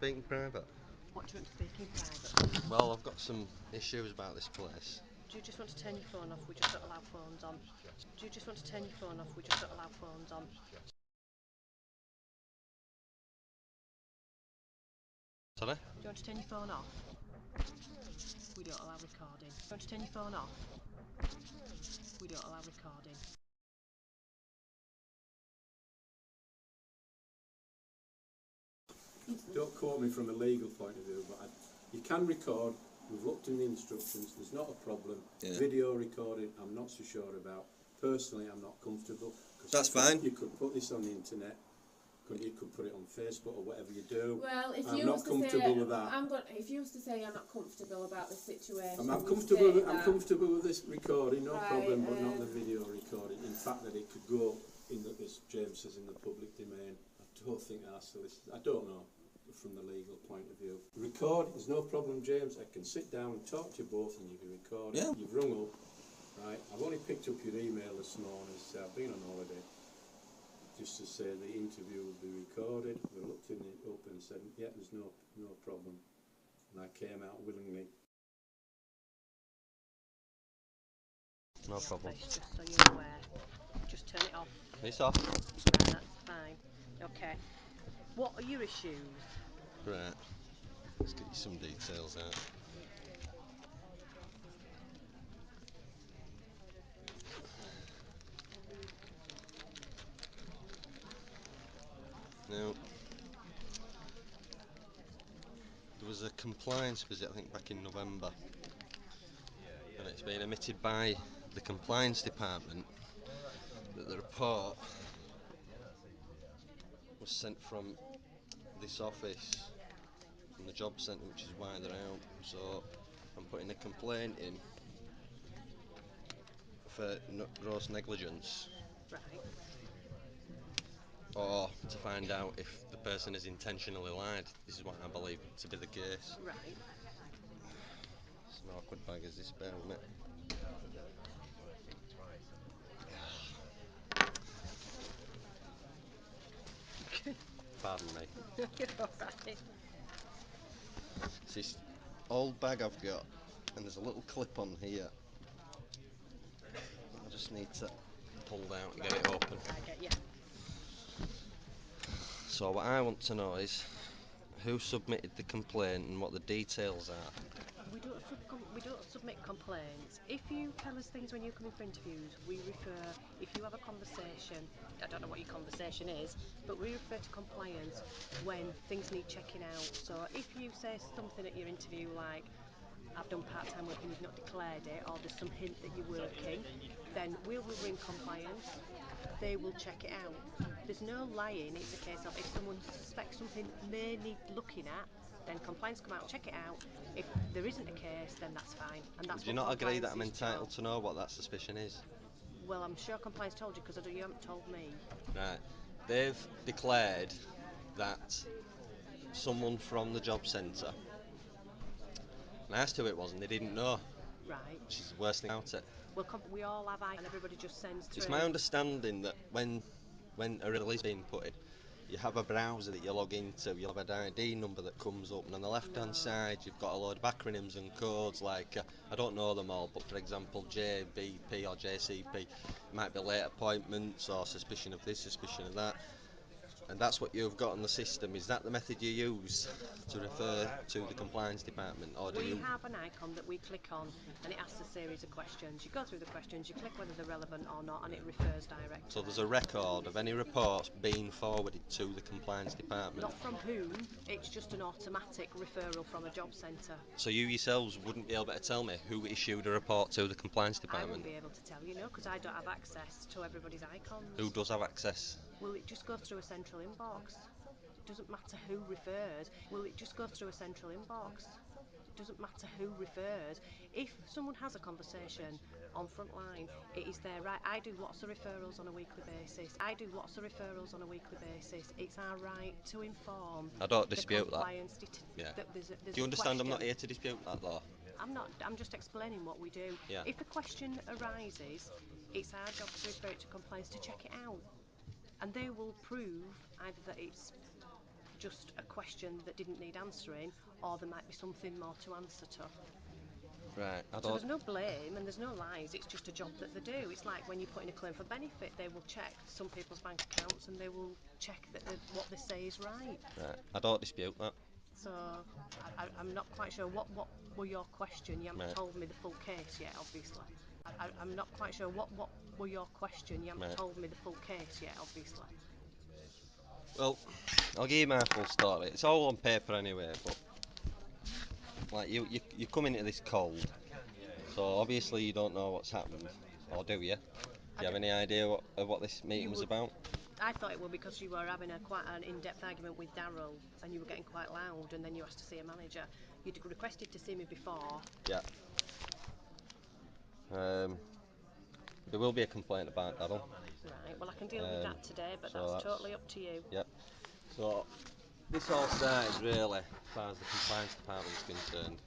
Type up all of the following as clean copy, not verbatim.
speaking private? What do you want to speak in private? Well, I've got some issues about this place. Do you just want to turn your phone off? We just don't allow phones on. Do you just want to turn your phone off? We just don't allow phones on. Sorry? Do you want to turn your phone off? We don't allow recording. Do you want to turn your phone off? We don't allow recording. Don't quote me from a legal point of view, but you can record. We've looked in the instructions. There's not a problem. Yeah. Video recording, I'm not so sure about. Personally, I'm not comfortable. That's fine. You could put this on the internet. You could put it on Facebook or whatever you do. Well, if I'm you not was to comfortable say, with that. if you was to say you're not comfortable about the situation, I'm you'd comfortable. say I'm that. comfortable with this recording, no Right, problem, but not the video recording. In fact, that it could go in the, as James says, in the public domain. I don't think our solicitors. I don't know from the legal point of view. Record is no problem, James. I can sit down and talk to you both, and you can record. Yeah. You've rung up, right? I've only picked up your email this morning. So I've been on holiday. Just to say the interview will be recorded. We looked in it up and said, yeah, there's no problem. And I came out willingly. No problem. Just so you're aware. Just turn it off. It's off. Right, that's fine. Okay. What are your issues? Right. Let's get you some details out. Now, there was a compliance visit, I think, back in November, and it's been admitted by the compliance department that the report was sent from this office, from the job centre, which is why they're out. So I'm putting a complaint in for gross negligence, Right. or to find out if the person has intentionally lied. This is what I believe to be the case. Right. It's an awkward bag as this, bear with me. Pardon me. You're alright. It's this old bag I've got, and there's a little clip on here. I just need to pull out and get it open. I get you. So what I want to know is who submitted the complaint and what the details are. We don't submit complaints. If you tell us things when you come in for interviews, we refer, if you have a conversation, I don't know what your conversation is, but we refer to compliance when things need checking out. So if you say something at your interview like, I've done part-time work and you've not declared it, or there's some hint that you're working, then we will ring compliance. They will check it out. There's no lying. It's a case of if someone suspects something may need looking at, then compliance come out, check it out. If there isn't a case, then that's fine. And that's Do you what not agree that I'm compliance is entitled for. to know what that suspicion is? Well, I'm sure compliance told you because you haven't told me. Right. They've declared that someone from the job centre, and I asked who it was and they didn't know, Right. which is the worst thing about it. Well, we all have and everybody just sends through. It's my understanding that when a release is being put in, you have a browser that you log into, you'll have an ID number that comes up, and on the left hand side you've got a load of acronyms and codes like, I don't know them all, but for example JBP or JCP, might be late appointments or suspicion of this, suspicion of that, and that's what you've got on the system. Is that the method you use to refer to the compliance department, or do We you... have an icon that we click on and it asks a series of questions. You go through the questions, you click whether they're relevant or not, and it refers direct. So there's a record of any reports being forwarded to the compliance department? Not from whom, it's just an automatic referral from a job centre. So you yourselves wouldn't be able to tell me who issued a report to the compliance I department? wouldn't be able to tell you, no, because I don't have access to everybody's icons. Who does have access? Well, it just goes through a central inbox. It doesn't matter who refers. Well, it just goes through a central inbox. It doesn't matter who refers. If someone has a conversation on Frontline, it is there, right? I do lots of referrals on a weekly basis. It's our right to inform. I don't dispute that. Yeah. There's Do you understand I'm not question. here to dispute that though? I'm just explaining what we do. Yeah. If a question arises, it's our job to refer it to compliance to check it out. And they will prove either that it's just a question that didn't need answering, or there might be something more to answer to. Right. I So don't. there's no blame and there's no lies, it's just a job that they do. It's like when you put in a claim for benefit, they will check some people's bank accounts and they will check that what they say is right. Right. I don't dispute that. So I'm not quite sure what were your question. You haven't Right. told me the full case yet, obviously. I'm not quite sure what were your question. You haven't Right. told me the full case yet, obviously. Well, I'll give you my full story. It's all on paper anyway, but like you come into this cold, so obviously you don't know what's happened, or do you? Do you have any idea what this meeting was would- about? I thought it was because you were having quite an in-depth argument with Daryl and you were getting quite loud and then you asked to see a manager. You'd requested to see me before. Yeah. There will be a complaint about Daryl. Right, well I can deal with that today, but so that's that's- totally up to you. Yep. So this all started really, as far as the compliance department is concerned,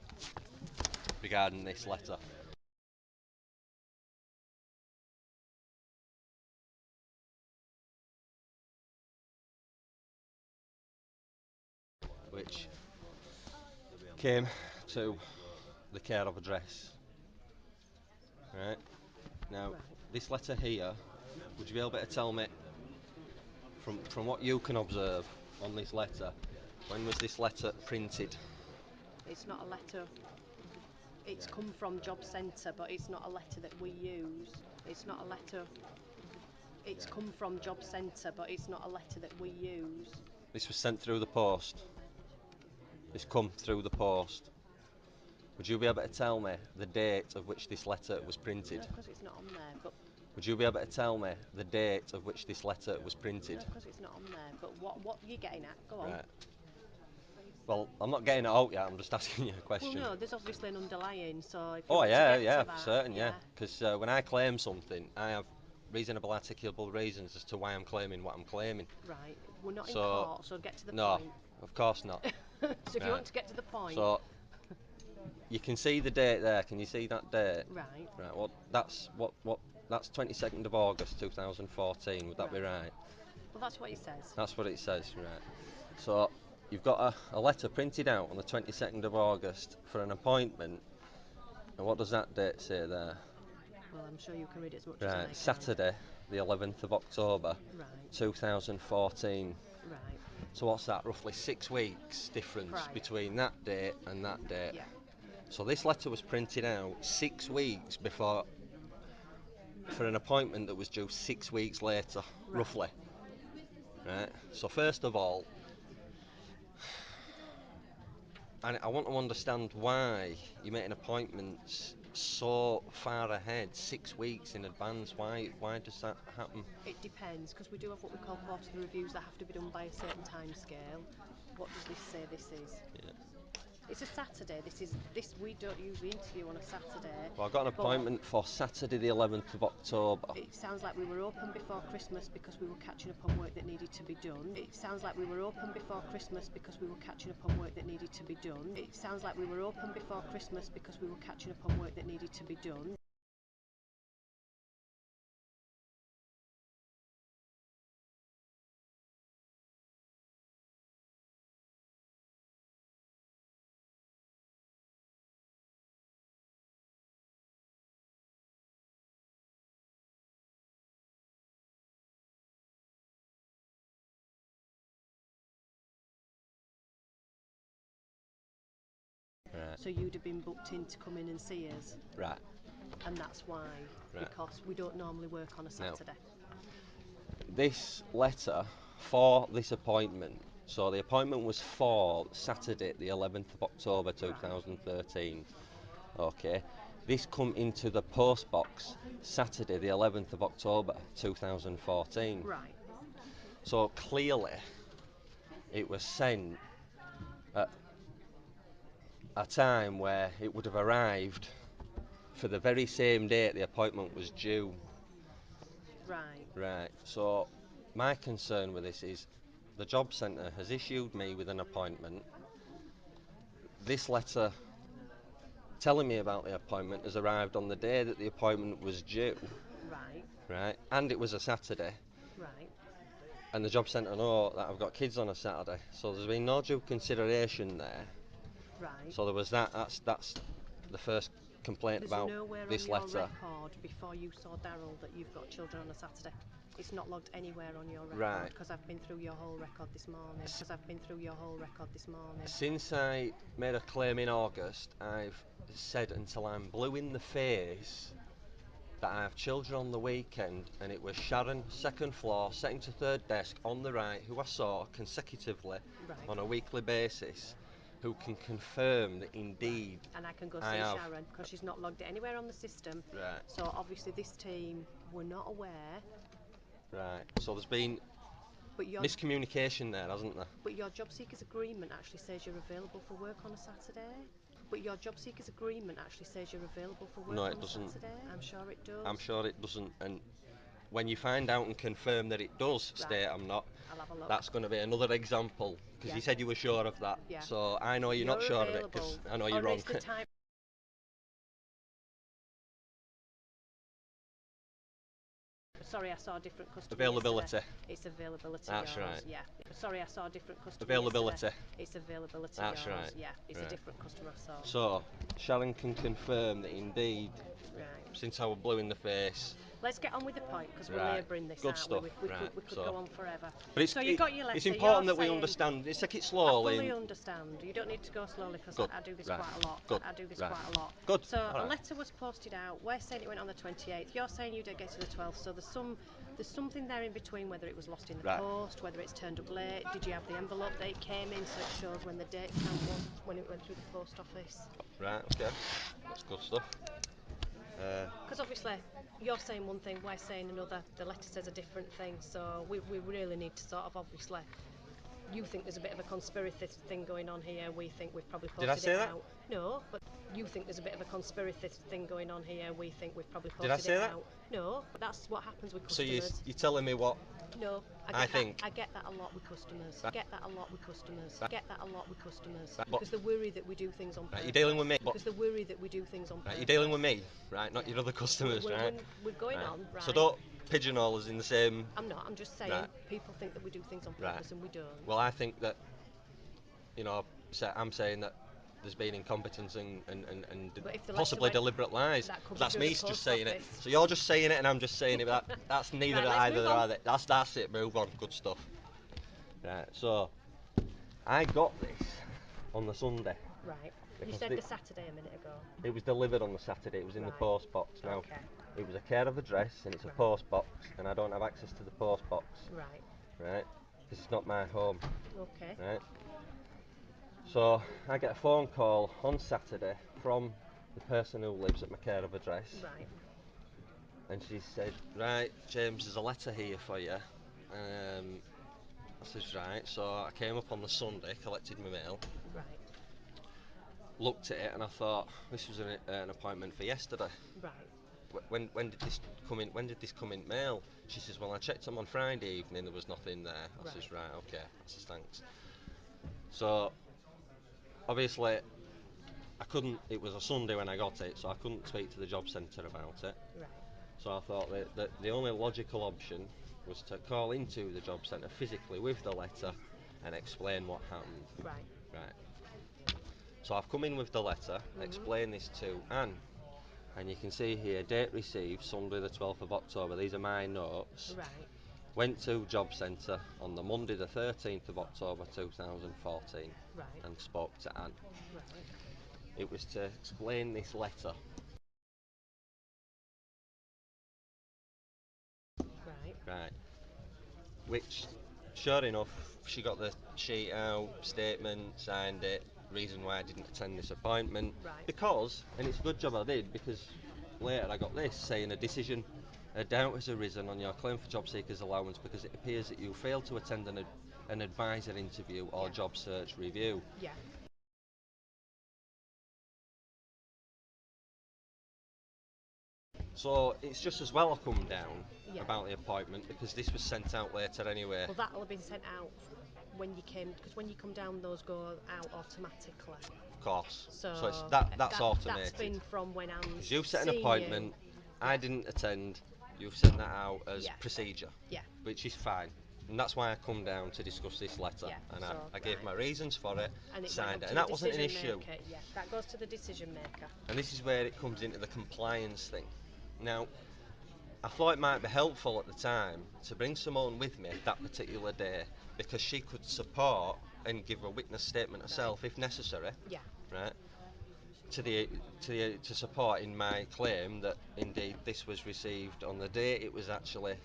regarding this letter. Which came to the care of address. Right. Now, Right. this letter here, would you be able to tell me, from what you can observe on this letter, when was this letter printed? It's not a letter. It's come from Job Centre, but it's not a letter that we use. It's not a letter. It's come from Job Centre, but it's not a letter that we use. This was sent through the post. This come through the post. Would you be able to tell me the date of which this letter was printed? No, because it's not on there. But Would you be able to tell me the date of which this letter was printed? no, because it's not on there. But what are you getting at? Go on. Right. Well, I'm not getting it out yet. I'm just asking you a Well, question. no, there's obviously an underlying. So if you Oh want yeah, to get yeah, to that, certain, yeah. Because when I claim something, I have reasonable, articulable reasons as to why I'm claiming what I'm claiming. Right. We're not in So, court, so get to the No, point. of course not. So if you Right. want to get to the point. So you can see the date there. Can you see that date? Right. Right. Well, that's that's 22nd of August 2014. Would that be right? Well, that's what he says. That's what it says, right? So you've got a letter printed out on the 22nd of August for an appointment. And what does that date say there? Well, I'm sure you can read it as much as I Right, can. Saturday, the 11th of October, Right. 2014. Right. So what's that? Roughly 6 weeks difference Right. between that date and that date. Yeah. So this letter was printed out 6 weeks before, for an appointment that was due 6 weeks later, roughly. Right. So first of all, I want to understand why you're making appointments so far ahead, 6 weeks in advance. Why does that happen? It depends, because we do have what we call quarterly reviews that have to be done by a certain time scale. What does this say this is? Yeah. It's a Saturday. We don't usually interview on a Saturday. Well, I've got an but appointment for Saturday, the 11th of October. It sounds like we were open before Christmas because we were catching up on work that needed to be done. It sounds like we were open before Christmas because we were catching up on work that needed to be done. It sounds like we were open before Christmas because we were catching up on work that needed to be done. Right. So you'd have been booked in to come in and see us, Right. and that's why, Right. because we don't normally work on a Saturday. This letter for this appointment, so the appointment was for Saturday, the 11th of October 2013. Okay. This come into the post box Saturday, the 11th of October 2014. Right. So clearly, it was sent at a time where it would have arrived for the very same date the appointment was due. Right. Right. So my concern with this is the job centre has issued me with an appointment. This letter telling me about the appointment has arrived on the day that the appointment was due. Right. Right. And it was a Saturday. Right. and the job centre know that I've got kids on a Saturday, so there's been no due consideration there. Right. So there was that. That's the first complaint There's about nowhere this on your letter. record before you saw Daryl that you've got children on a Saturday. It's not logged anywhere on your record. Right. Because I've been through your whole record this morning. Since I made a claim in August, I've said until I'm blue in the face that I have children on the weekend, and it was Sharon, second floor, second to third desk on the right, who I saw consecutively Right. on a weekly basis, who can confirm that indeed And I can go see I have. Sharon because she's not logged it anywhere on the system. Right. So obviously this team were not aware. Right. So there's been But your miscommunication there, hasn't there? But your job seekers agreement actually says you're available for work on a Saturday. But your job seekers agreement actually says you're available for work No, on it a doesn't. Saturday. I'm sure it does. I'm sure it doesn't. And when you find out and confirm that it does state I'm not, I'll have a look. that's going to be another example, because Yeah. you said you were sure of that. Yeah. So I know you're not sure of it, because available. I know Oh, you're no, wrong. it's the time. Sorry, I saw a different customer. Availability. Yesterday. It's availability. That's yours. right. Yeah. Sorry, I saw a different customer. Availability. Yesterday. It's availability. That's yours. right. Yeah, it's Right. a different customer. So Sharon can confirm that indeed, Right. since I was blue in the face. Let's get on with the point because we're Right. labouring this, Good aren't stuff. we? We Right. could So- go on forever. But it's, So you got your letter. it's important you're that we saying- understand. Let's take it I slowly. fully understand. You don't need to go slowly because Good. I do this Right. quite a lot. Good. I do this Right. quite a lot. Good. So All a right. letter was posted out. We're saying it went on the 28th. You're saying you didn't get to the 12th. So there's something there in between, whether it was lost in the Right. post, whether it's turned up late. Did you have the envelope that it came in so it shows when the date stamp was when it went through the post office? Right. Okay. That's good stuff. Because obviously you're saying one thing, we're saying another. The letter says a different thing, so we really need to sort of obviously. You think there's a bit of a conspiracy thing going on here. We think we've probably posted Did I say it that? out. No, but you think there's a bit of a conspiracy thing going on here. We think we've probably posted Did I say it that? out. No, but that's what happens with So customers. you're telling me what? No, I think. I get that a lot with customers. I get that a lot with customers. I get that a lot with customers. Right, Because they worry that we do things on purpose. Right, you're dealing with me. But, Because they worry that we do things on purpose. right, you're dealing with me, right? Not your other customers, right? We're going Right. on, right? So don't pigeonhole us in the same. I'm not. I'm just saying Right. people think that we do things on Right. purpose and we don't. Well, I think that, I'm saying that there's been incompetence and But if the possibly letter went- deliberate lies. that could But be that's through me the just post saying it. office. So you're just saying it and I'm just saying it. But that's neither Right, let's either, move on. are they? That's it. Move on. Good stuff. Right. So I got this on the Sunday. Right. You Because said the- the Saturday a minute ago. It was delivered on the Saturday. It was in the Right. post box. Now, Okay. it was a care of address and it's a Right. post box, and I don't have access to the post box. Right. Right. This is not my home. Okay. Right. So I get a phone call on Saturday from the person who lives at my care of address, Right. and she said, "Right, James, there's a letter here for you." I says, "Right." So I came up on the Sunday, collected my mail, Right. looked at it, and I thought this was an appointment for yesterday. Right. When did this come in? When did this come in mail? She says, "Well, I checked them on Friday evening. There was nothing there." I says, "Right, okay." I says, "Thanks." So obviously, I couldn't. It was a Sunday when I got it, so I couldn't speak to the job centre about it. Right. So I thought that the only logical option was to call into the job centre physically with the letter and explain what happened. Right. Right. So I've come in with the letter, explained this to Anne, and you can see here, date received Sunday the 12th of October. These are my notes. Right. Went to job centre on the Monday the 13th of October 2014 Right. and spoke to Anne. Right. It was to explain this letter. Right. Right. Which, sure enough, she got the sheet out, statement, signed it, reason why I didn't attend this appointment. Right. Because, and it's a good job I did, because later I got this saying a doubt has arisen on your claim for job seekers allowance because it appears that you failed to attend an advisor interview or Yeah. job search review. Yeah. So it's just as well I come down Yeah. about the appointment because this was sent out later anyway. Well, that'll have been sent out when you came, because when you come down, those go out automatically. Of course. So, it's that's automated. That's been from when I'm. Because you've set an seeing appointment, you. I didn't attend, you've sent that out as Yeah. procedure, Yeah. which is fine. And that's why I come down to discuss this letter. Yeah, And so, I gave right. my reasons for it, And it went signed up it. to And the that wasn't an decision issue. maker. Yeah, that goes to the decision maker. And this is where it comes into the compliance thing. Now, I thought it might be helpful at the time to bring someone with me that particular day because she could support and give a witness statement herself if necessary, Yeah. right? To support in my claim that indeed this was received on the day it was actually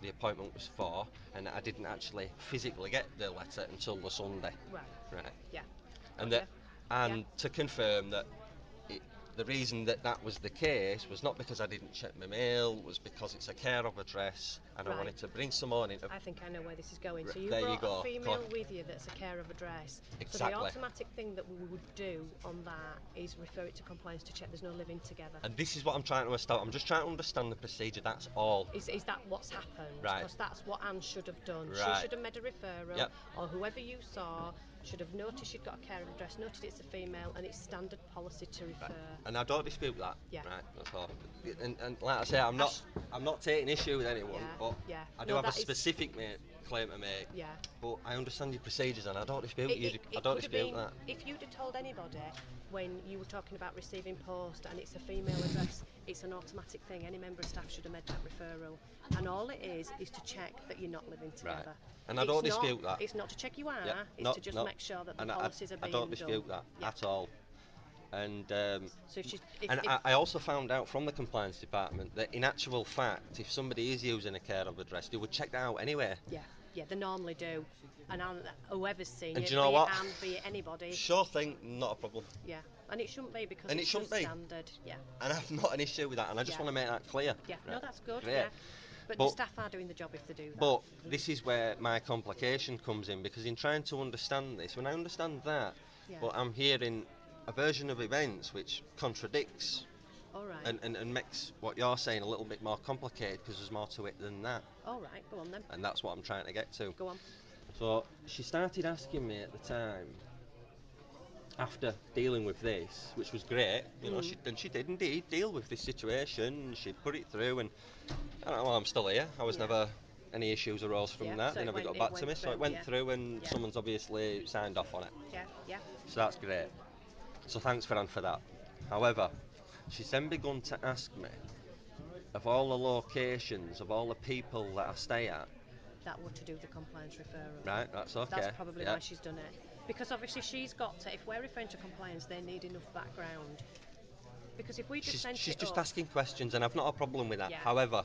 the appointment was for, and I didn't actually physically get the letter until the Sunday, Right. right? Yeah. And Got that, ya. and Yeah. to confirm that the reason that was the case was not because I didn't check my mail, was because it's a care of address, and Right. I wanted to bring someone in. I think I know where this is going. So you There you brought go. a female Go on. with you that's a care of address. So Exactly. the automatic thing that we would do on that is refer it to compliance to check there's no living together. And this is what I'm trying to establish. I'm just trying to understand the procedure, that's all. Is that what's happened? Right. Because that's what Anne should have done. Right. She should have made a referral, Yep. or whoever you saw should have noticed she'd got a care of address, noted it's a female, and it's standard policy to refer. And I don't dispute that. Yeah. Right, that's all. And like I say, I'm not taking issue with anyone, Yeah, but yeah. I do No, have a that is- specific claim to make. Yeah. But I understand your procedures, and I don't dispute It you. I could don't have dispute been, that. if you'd have told anybody when you were talking about receiving post and it's a female address, it's an automatic thing. Any member of staff should have made that referral. And all it is to check that you're not living together. Right. And I don't dispute that. It's not to check you are, Yeah, it's to just make sure that the policies are I being don't dispute done. that at all. And So if she's, if, and if, I also found out from the compliance department that in actual fact, if somebody is using a care of address, they would check that out anyway. yeah, they normally do. And whoever's seen And it, do you know be what? it Anne, be it anybody, Sure thing, not a problem. yeah. And it shouldn't be because And it it's shouldn't just be. standard. Yeah, And I've not an issue with that, and I just Yeah. want to make that clear. yeah. No, Right. that's good. Great. Yeah. But the But- staff are doing the job if they do that. But this is where my complication comes in, because in trying to understand this, when I understand that, Yeah. but I'm hearing a version of events which contradicts All right. and makes what you're saying a little bit more complicated, because there's more to it than that, All right. Go on then. and that's what I'm trying to get to. Go on. So she started asking me at the time, after dealing with this, which was great, you know, she did indeed deal with this situation. She put it through, and I don't know, well, I'm still here. I was Yeah. never any issues arose from Yeah, that. so They it never went- got it back to went me, so through, it went yeah. through, and Yeah. someone's obviously signed off on it. Yeah. Yeah. So that's great. So thanks for Anne for that. However, she's then begun to ask me of all the locations of all the people that I stay at. That were to do with the compliance referral. Right, that's okay. That's probably yeah. why she's done it. Because obviously she's got to, if we're referring to compliance, they need enough background. Because if we just sent She's it just up, asking questions, and I've not a problem with that. Yeah. However,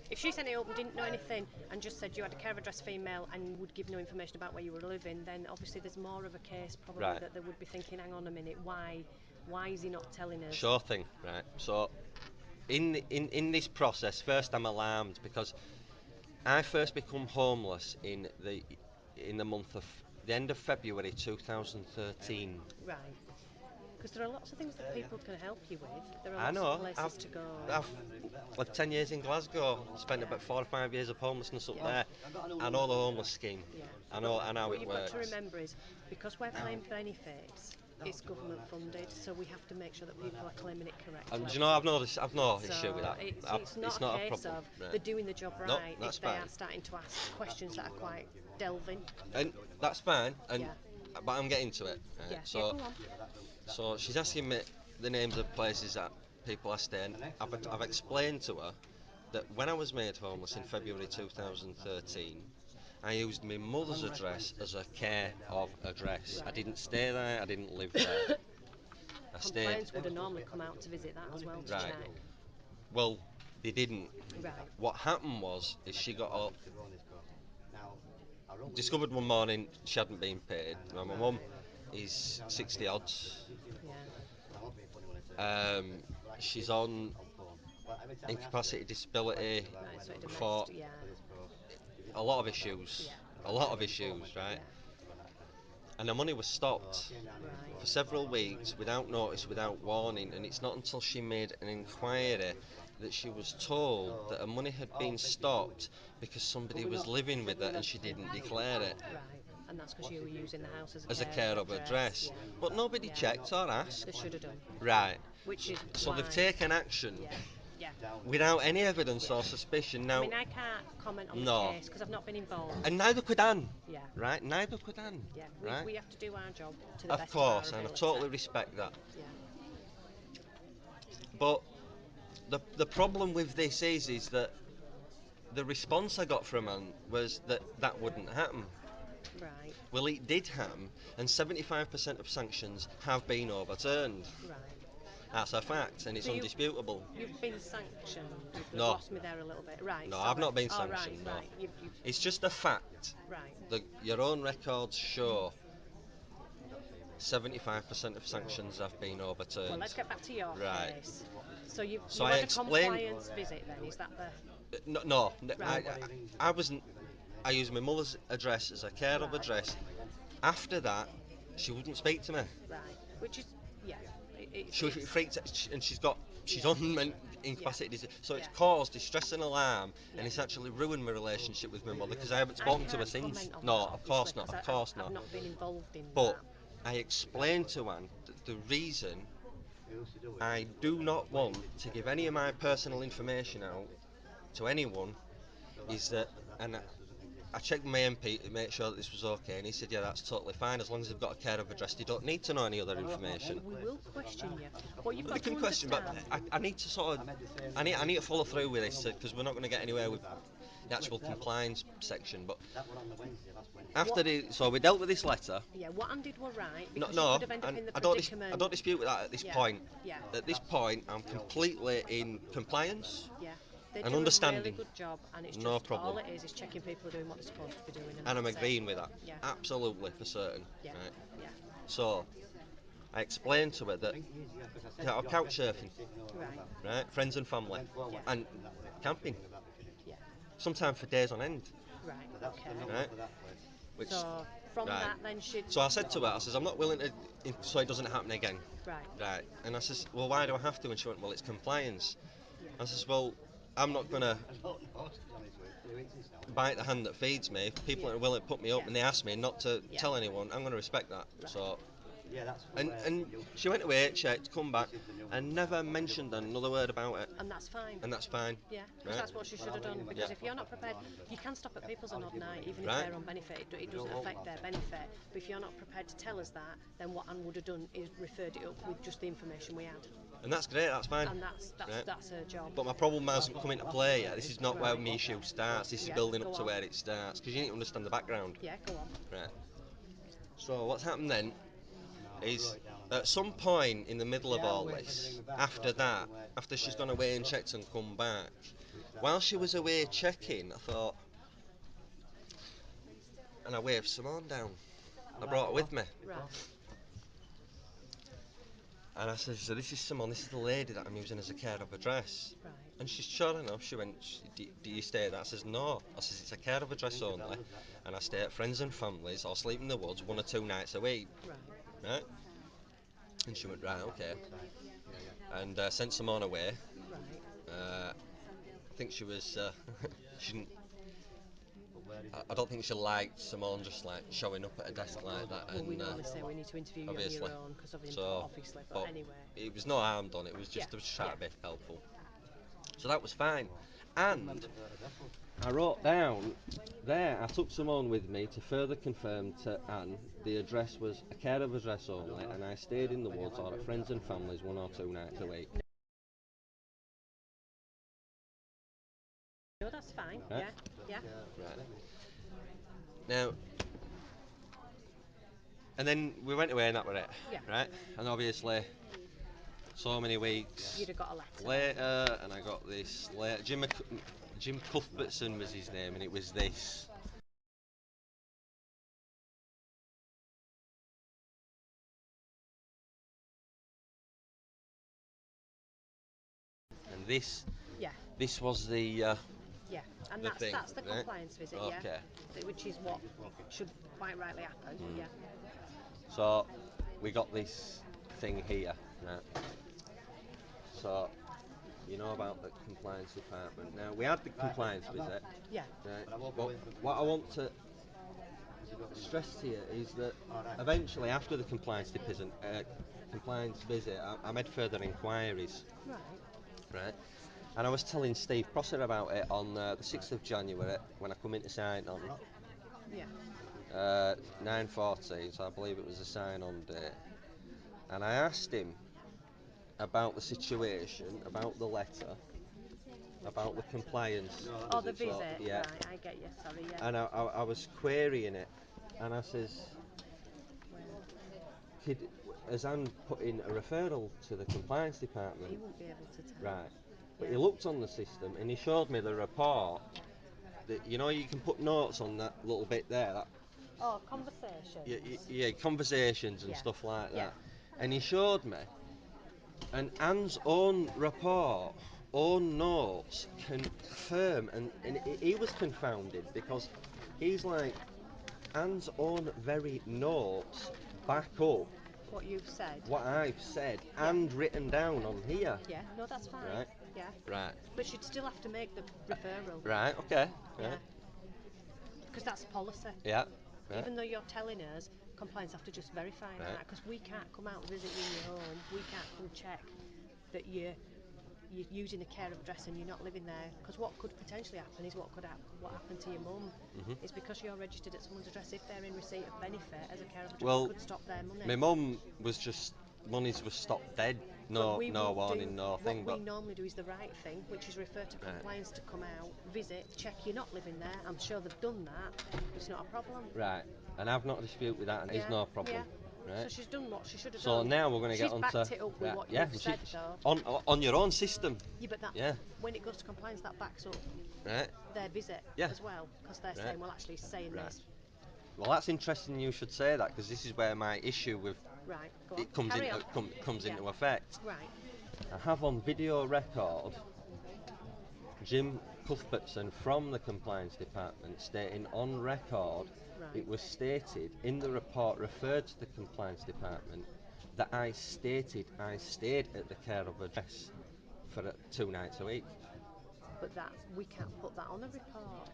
if she sent it up and didn't know anything and just said you had a care address female and would give no information about where you were living, then obviously there's more of a case probably Right. that they would be thinking, hang on a minute, why is he not telling us? sure thing, right? So, in this process, first I'm alarmed because I first become homeless in the month of the end of February 2013. Right. Because there are lots of things that people can help you with. There are I lots know. of places to go. I've lived 10 years in Glasgow. Spent about 4 or 5 years of homelessness up Yeah. there. I know the homeless scheme. Yeah. I know how What it you've works. got to remember is, because we're claiming benefits, it's government funded, so we have to make sure that people are claiming it correctly. And do you know, I've no issue with that. It's not a case problem. of Right. they're doing the job No, right that's if they fine. are starting to ask questions that are quite delving. And that's fine. And Yeah. but I'm getting to it. Right? Yeah, So, go on. so she's asking me the names of places that people are staying. I've explained to her that when I was made homeless in February 2013, I used my mother's address as a care of address. I didn't stay there. I didn't live there. I stayed. Compliance would have normally come out to visit that as well to Right. check. Well, they didn't. Right. What happened is she got up, discovered one morning she hadn't been paid. Now, my mum is 60 odds. Yeah. She's on incapacity disability Right, so it for domestic, yeah. a lot of issues. A lot of issues, right? And the money was stopped Right. for several weeks without notice, without warning, and it's not until she made an inquiry that she was told that her money had been stopped because somebody was living with her and she didn't declare it Right. And that's because you were using the house as a care of address. Yeah. But nobody Yeah. checked or asked. They should have done. Right. Which is So why, they've taken action. Yeah. Yeah. without any evidence or suspicion. Now, I mean, I can't comment on No. the case because I've not been involved. and neither could Anne, Yeah, right? Neither could Anne, yeah. right? We have to do our job to the Of best course, of our and I ability. totally respect that. Yeah, But the problem with this is that the response I got from Anne was that that wouldn't happen. right, Well, it did happen, and 75% of sanctions have been overturned. right. That's a fact, and it's So undisputable. You've been sanctioned. You've No. lost me there a little bit. Right. No, sorry. I've not been Oh, right, sanctioned, no. right. You've It's just a fact right. that your own records show 75% of sanctions have been overturned. Well, let's get back to your Right. case. So you So you I had a explained- compliance visit then? Is that the No, Right. I wasn't. I used my mother's address as a care of address. After that, she wouldn't speak to me. right? Which is yeah. She was It's- freaked, and she's Yeah. on incapacitated, so it's Yeah. caused distress and alarm, Yeah. and it's actually ruined my relationship with my mother because I haven't spoken to her can't since. comment on No, that, of course obviously, not, 'cause of course I've not. not been involved in But that. I explained to Anne that the reason I do not want to give any of my personal information out to anyone is that, and I checked with my MP to make sure that this was okay, and he said, yeah, that's totally fine, as long as they've got a care of address, they don't need to know any other information. We will question you. What you've They got can to question, but understand. I need to sort of, I need to follow through with this because we're not going to get anywhere with the actual compliance section. But after so we dealt with this letter. Yeah, what Anne did were right No, because no, you could have ended up and in the I predicament. don't dispute with that at this Yeah, point. yeah. At this point, I'm completely in compliance. Yeah, they and do understanding. a really good job, and it's No just problem. all it is checking people are doing what they're supposed to be doing. And I'm that's it. agreeing with that. Yeah. Absolutely, for certain. Yeah, Right. yeah, So, I explained to her that couch surfing, right, right, friends and family, Yeah. and camping, yeah, sometimes for days on end, right, okay. right? Which, So from right. that, then she. So I said to her, I says, I'm not willing to, so it doesn't happen again, Right. right? And I says, well, why do I have to? And she went, well, it's compliance. I says, well, I'm not gonna bite the hand that feeds me. If people Yeah. are willing to put me up Yeah. and they ask me not to Yeah. tell anyone, I'm going to respect that. Right. So, and she went away, checked, come back, and never mentioned another word about it. And that's fine. And that's fine. Yeah, because Right. that's what she should have done. Because Yeah. if you're not prepared, you can stop at people's on odd night, even if Right. they're on benefit. It doesn't affect their benefit. But if you're not prepared to tell us that, then what Anne would have done is referred it up with just the information we had, And that's great, that's fine. and that's Right. her job. But my problem hasn't come into play yet. This is not where my issue starts. This is Yeah, building go up to on. where it starts because you need to understand the background. Yeah, go on. Right. So what's happened then is at some point in the middle of all this, after that, after she's gone away and checked and come back, while she was away checking, I thought, and I waved Simone down. I brought her with me. Right. And I said, so this is Simone, this is the lady that I'm using as a care of address. Right. And she's sure enough, she went, do you stay there? I says, no. I says, it's a care of address only, and I stay at friends and families or sleep in the woods 1 or 2 nights a week. Right. Right? And she went, right, okay. And sent Simone away. Right. I think she was, she didn't, I don't think she liked Simone just like showing up at a desk like that. Well, And we normally say we need to interview you on obviously. your own because of input, So, obviously. But anyway. it was no harm done, it was just, Yeah, I was trying to yeah. be helpful. So that was fine. And I wrote down there, I took Simone with me to further confirm to Anne the address was a care of address only, and I stayed in the woods or at friends and families 1 or 2 nights a week. No, that's fine. Right. Yeah. Yeah. Right. Now, and then we went away and that was it. Yeah. Right? And obviously, so many weeks You'd have got a letter. later, and I got this letter. Jim Cuthbertson was his name, and it was this. And Yeah. this was the. Yeah. And The thing, that's the right? compliance visit. Okay. Yeah. Which is what should quite rightly happen. Yeah. So we got this thing here, right? So you know about the compliance department. Now we had the compliance visit, Yeah. right? But what I want to stress here is that eventually, after the compliance visit, I made further inquiries, Right. right? And I was telling Steve Prosser about it on the 6th of January when I come in to sign on. Yeah. 9:14, so I believe it was a sign-on day. And I asked him about the situation, about the letter, about the compliance. Oh, the visit, visit. yeah. Right, I get you. Sorry, yeah. And I was querying it, and I says, has Anne put in a referral to the compliance department? He wouldn't be able to tell. Right. But Yeah. he looked on the system and he showed me the report. That, you know, you can put notes on that little bit there. That, Oh, conversations. yeah, conversations and Yeah. stuff like that. Yeah. And he showed me, and Anne's own report, own notes confirm, and he was confounded because he's like, Anne's own very notes back up What you've said. what I've said Yeah. and written down on here. Yeah. No, that's fine. Right. Yeah. Right. But you'd still have to make the referral. Right. Okay. Yeah. Right. Because that's policy. Yeah. Right. Even though you're telling us, compliance have to just verify Right. that, because we can't come out and visit you in your home. We can't come check that you're using a care of address and you're not living there. Because what could potentially happen is what happened to your mum is because you're registered at someone's address. If they're in receipt of benefit as a care of address, Well, it could stop their money. My mum was just, monies was stopped dead. No, But we no will warning, do, no thing. What But we normally do is the right thing, which is refer to Right. compliance to come out, visit, check you're not living there. I'm sure they've done that. It's not a problem. right, and I've not disputed with that, and it's no problem. Yeah. Right. So she's done what she should have So done. now we're going to get She's on backed to it up with what yeah, you've said, though. on your own system. Yeah, but that Yeah. when it goes to compliance, that backs up Right. their visit Yeah. as well, because they're Right. saying, well, actually, he's saying Right. this. Well, that's interesting. You should say that, because this is where my issue with Right, go on. it comes Carry into on. comes Yeah. into effect. Right. I have on video record Jim Cuthbertson from the compliance department stating on record Right. it was stated in the report referred to the compliance department that I stayed at the care of address for 2 nights a week. But that we can't put that on a report.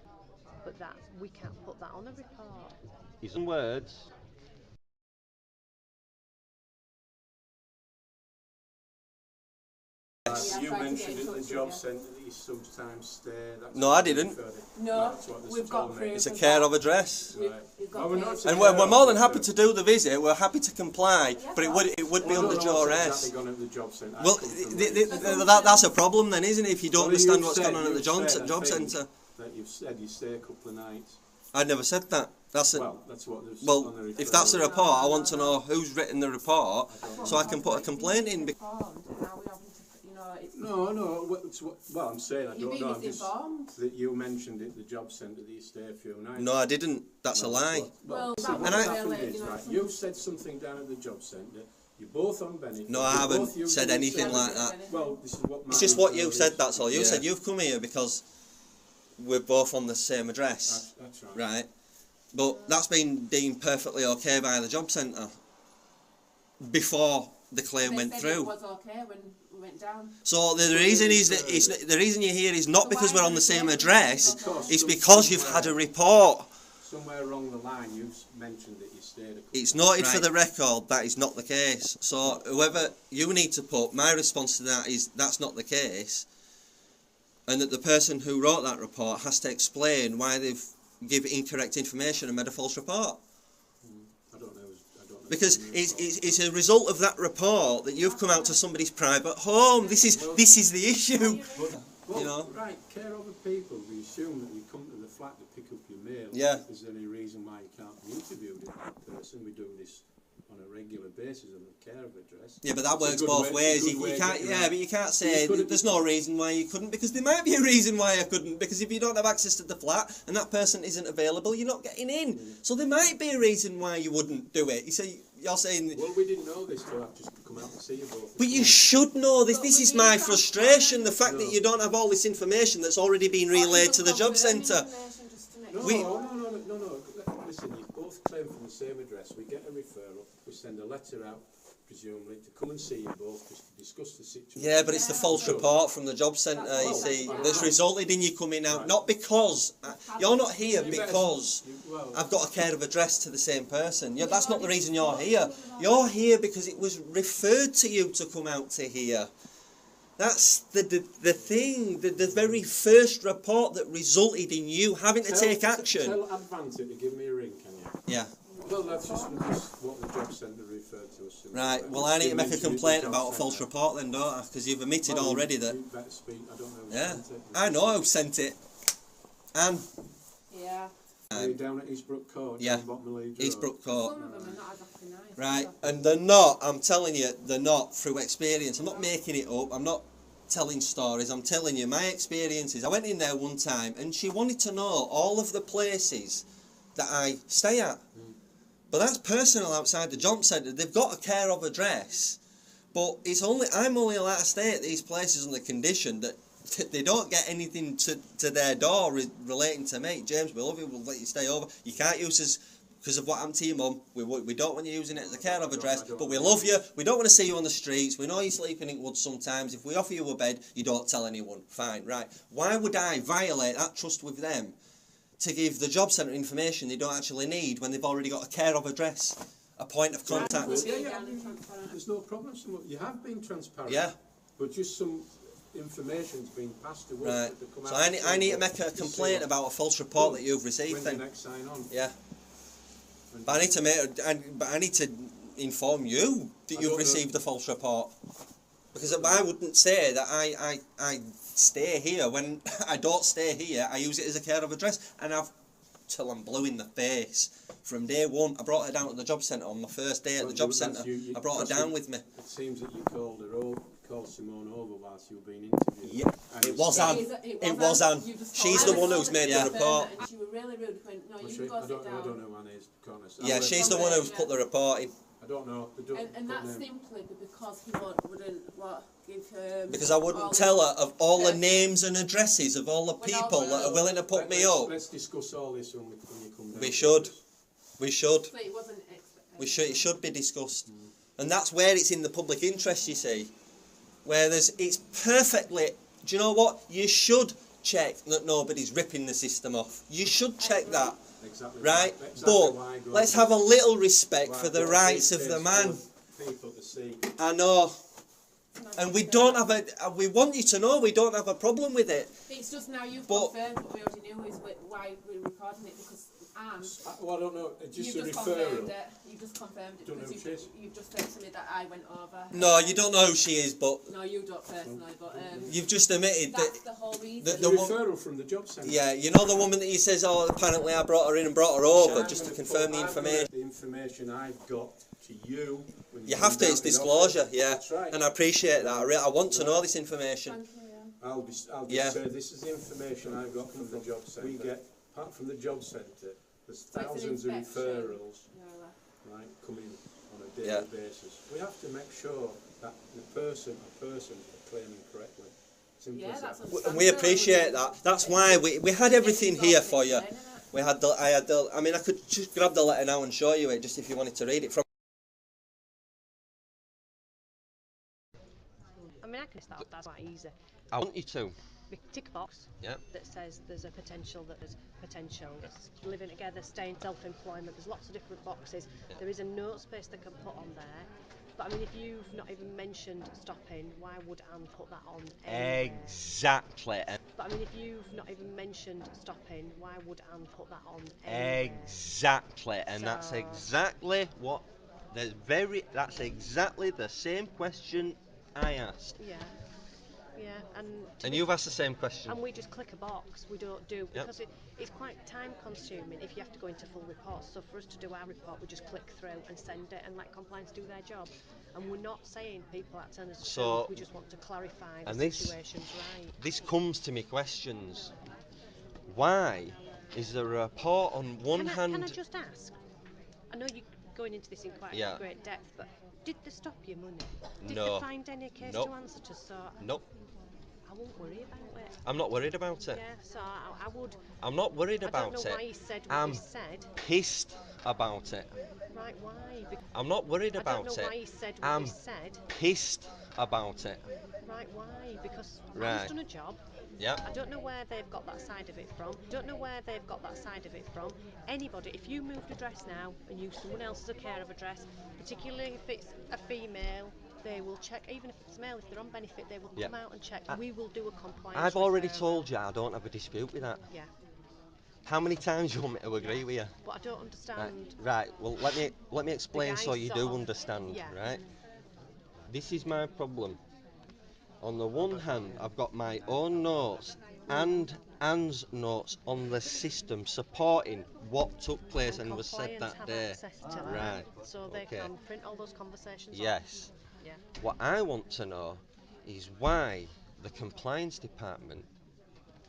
But that we can't put that on a report. His own words. You mentioned at the job centre that you sometimes stay. That's No, I didn't. No, That's what this we've got told me. proof. It's a of care that. of address. We've Right. got Oh, we're not proof. saying And we're care more of than happy to address. do the visit. We're happy to comply, but it would be Well, under I don't know what's duress. exactly gone at the job centre. I Well, come from that's a problem then, isn't it? If you don't Well, understand you've what's said- going on at the you've said, I job think, centre. That you've said you stay a couple of nights. I never said that. That's a, Well, that's what they've said well, on the if that's the referral. report, I want to know who's written the report so I can put a complaint in. Informed, and now we haven't, it's No, well, I'm saying I you've don't been know. I'm just misinformed. that you mentioned at the job centre that you stay a few nights. No, I didn't. That's a lie. Well, see, that what was happened really, is, you know, right, some- you've said something down at the job centre. You're both on benefit. No, I you're haven't both using said the anything same- like that. Well, this is what It's my just what answer you is. said, that's all. You Yeah. said you've come here because we're both on the same address, That's right. right? But that's been deemed perfectly okay by the job centre before the claim They went said through. It was okay when we went down. So the reason is that the reason you're here is not So because why we're on the is it same okay? address. Because It's some- because you've had a report. Somewhere along the line, you've mentioned that you stayed a couple It's of noted for Right. the record that is not the case. So whoever you need to put, my response to that is that's not the case, and that the person who wrote that report has to explain why they've given incorrect information and made a false report. I don't know. Because it's a result of that report that you've come out to somebody's private home. This is the issue. Well, you know. right, care over people. We assume that we come to the flat to pick up your mail. Yeah. Is there any reason why you can't be interviewed in person? We do this on a regular basis on the care of address. Yeah, but that It's a works good both way- ways. good You way of can't. getting Yeah, around. but you can't say You could've- there's no reason why you couldn't, because there might be a reason why I couldn't. Because if you don't have access to the flat and that person isn't available, you're not getting in. So there might be a reason why you wouldn't do it. You say you're saying. Well, we didn't know this till I've just come out to see you both. But you should know this. But This we is need my that frustration. The fact No. that you don't have all this information that's already been relayed to the job centre. No, We- no. Listen, you both claim from the same address. We get a referral. We send a letter out, presumably, to come and see you both just to discuss the situation. Yeah, but it's the false Sure. report from the job centre, you see, that's resulted in you coming out. Not because you're not here because I've got a care of address to the same person. That's not the reason you're here. You're here because it was referred to you to come out to here. That's the thing, the very first report that resulted in you having to take action. Tell Advanti to give me a ring, can you? Yeah. Well, that's just what the job centre referred to us. Right, well I need to make a complaint about a false report then, don't I? Because you've admitted already that... You better speak, I don't know who Yeah, sent it. I know who sent it. Anne. Yeah. Are you down at Eastbrook Court? Yeah, down Bottom Leeds Road? Eastbrook Court. Some of them are not exactly nice. Right, and they're not, I'm telling you, they're not through experience. I'm not making it up, I'm not telling stories, I'm telling you my experiences. I went in there one time and she wanted to know all of the places that I stay at. But that's personal outside the job centre. They've got a care of address, but I'm only allowed to stay at these places on the condition that they don't get anything to their door relating to me. James, we love you, we'll let you stay over. You can't use us because of what happened to your mum. We don't want you using it as a care of address, but we love you. We don't want to see you on the streets. We know you're sleeping in woods sometimes. If we offer you a bed, you don't tell anyone. Fine, right. Why would I violate that trust with them to give the job centre information they don't actually need when they've already got a care of address, a point of contact? Yeah, there's no problem. You have been transparent. Yeah. But just some information's been passed to us. Right. To come So out I need to make a complaint about a false report that you've received when then. you next sign on. Yeah. But I need to inform you that you've received a false report. Because I wouldn't say that I stay here when I don't stay here. I use it as a care of address, and till I'm blue in the face. From day one, I brought her down to the job centre on my first day at the job centre. I brought her down with me. It seems that you called Simone over whilst you were being interviewed. Yeah, it was Anne. It was Anne. She's the one who's made the report. And she was really rude. Went, no, you can go sit down. I don't know who Anne is, to be honest. Yeah, she's the one who's put the report in. I don't know. And that's simply because he wouldn't give because I wouldn't tell her of all the names and addresses of all the people that are willing to put me up. Let's discuss all this when you come down. We should. We should. So it wasn't It should be discussed. And that's where it's in the public interest, you see. Where it's perfectly... Do you know what? You should check that nobody's ripping the system off. You should check that. Exactly right? Exactly. But let's have a little respect for the rights of the man. People to see. I know. And we don't have we want you to know we don't have a problem with it. It's just now you've confirmed what we already knew is why we're recording it, because well, I don't know, just a referral. You've just confirmed it because you've just said to me that I went over. No, you don't know who she is, but... No, you don't personally, but... you've just admitted that's the whole reason. The referral from the job centre. Yeah, you know the woman that he says, oh, apparently I brought her in and brought her over, just to confirm the information. The information I've got to you... You have to, it's disclosure, yeah. That's right. And I appreciate that. I want to know this information. Thank you, yeah. I'll just say this is the information I've got from the job centre. We get, apart from the job centre, there's thousands of referrals coming on a daily basis. We have to make sure that the person are claiming correctly. Simple as that. And we appreciate that. That's why we had everything here for you. I mean, I could just grab the letter now and show you it, just if you wanted to read it from. I mean, I can start that's quite easy. I want you to. We tick a box that says there's a potential, living together, staying self-employment. There's lots of different boxes. Yeah. There is a note space they can put on there. But I mean, if you've not even mentioned stopping, why would Anne put that on anywhere? Exactly. But I mean, if you've not even mentioned stopping, why would Anne put that on anywhere? Exactly. And that's exactly what... That's exactly the same question I asked. Yeah. Yeah, and you've asked the same question. And we just click a box. We don't do because it's quite time consuming if you have to go into full reports. So for us to do our report, we just click through and send it and let compliance do their job. And we're not saying people are telling us the truth. We just want to clarify the situation's right. This comes to me questions. Why is there a report on one hand? Can I just ask? I know you're going into this in quite great depth, but did they stop your money? Did they find any case to answer to? So nope. I won't worry about it. I'm not worried about it. Yeah, so I would. I'm not worried about it. I don't know why he said what he said. Pissed about it. Right, why? I'm not worried about it. I don't know why he said what he said. Pissed about it. Right, why? Because I've done a job. Yeah. I don't know where they've got that side of it from. Anybody, if you moved address now and use someone else's care of address, particularly if it's a female They will check, even if it's male, if they're on benefit, they will Yeah. come out and check. We will do a compliance. I've already referral. told you I don't have a dispute with that. Yeah. How many times do you want me to agree with you? But I don't understand. Right. Well, let me explain guys so you sort do of- understand. yeah. Right. This is my problem. On the one hand, I've got my own notes and Anne's notes on the system supporting what took place and was said compliance that have day. access to that, Right. so they Okay. can print all those conversations. Yes. Yeah. What I want to know is why the compliance department,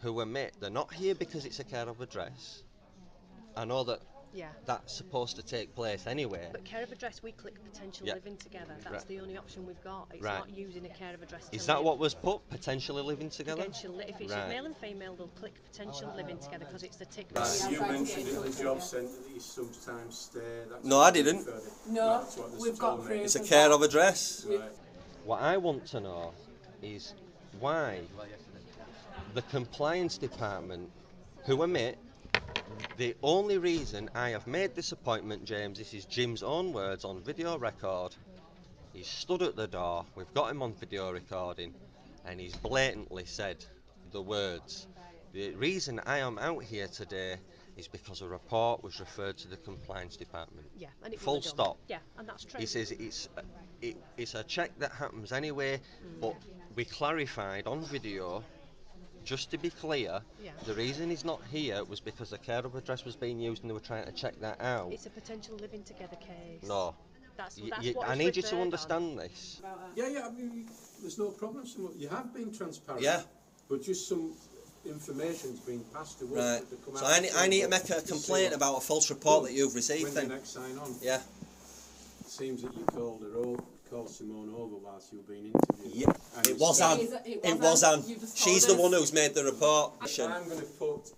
who admit they're not here because it's a care of address. I know that Yeah. that's supposed to take place anyway. But care of address, we click potential Yeah. living together. That's Right. the only option we've got. It's Right. not using a care of address. Is to that live. what was put? Potentially living together? If it's Right. male and female, they'll click potential living together because it's the tick. You Yeah, mentioned in the job centre that you sometimes stay. That's No, what I you didn't. referred it. No, That's what this we've told got me. proof. It's a care of address. Right. What I want to know is why the compliance department, who admit the only reason I have made this appointment, James, this is Jim's own words on video record. He's stood at the door, we've got him on video recording, and he's blatantly said the words. The reason I am out here today is because a report was referred to the compliance department. Yeah, and it Full will be done. stop. Yeah, and that's true. He says it's a check that happens anyway, but we clarified on video, just to be clear, Yeah. the reason he's not here was because the care of address was being used and they were trying to check that out. It's a potential living together case. No. That's Y- what I it's need you referred to on. understand this. Yeah, I mean, there's no problem. You have been transparent. Yeah. But just some information's been passed to us. Right. To come So out I and need say to make a what- complaint see about a false report what- that you've received when then. they next sign on. Yeah. It seems that you called Simone over whilst you were being interviewed. Yeah. And It it's- was Anne. It was Anne. You just She's told the one us. who's made the report. I'm going to put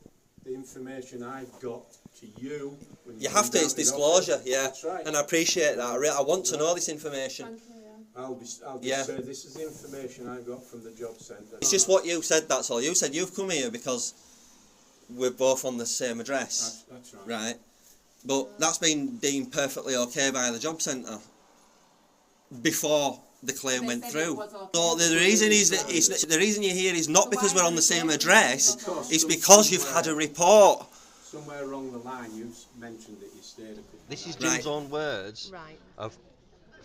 the information I've got to you. When You come have to, down it's the disclosure, office. yeah. That's right. And I appreciate that. I want to know this information. Thank you, yeah. I'll just Yeah. say this is the information I got from the job centre. It's just what you said, that's all. You said you've come here because we're both on the same address. That's right. Right. But that's been deemed perfectly okay by the job centre before the claim They went said through. it was okay. So the reason is that the reason you're here is not because we're on the same address, it's because you've had a report. Somewhere along the line you've mentioned that you stayed a couple This is of Jim's nights. own words Right. of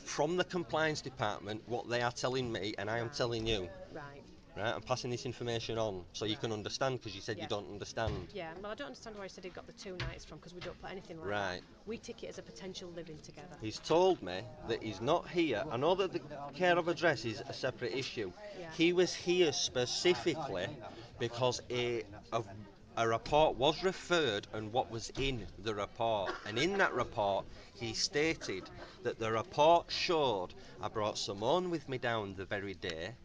from the compliance department what they are telling me and I am telling you. Right. Right, I'm passing this information on so you can understand because you said Yeah. you don't understand. Yeah. Well, I don't understand where he said he got the 2 nights from because we don't put anything like Right. that. We tick it as a potential living together. He's told me that he's not here. I know that the care of address is a separate issue. Yeah. He was here specifically because a report was referred and what was in the report. And in that report, he stated that the report showed I brought Simone with me down the very day,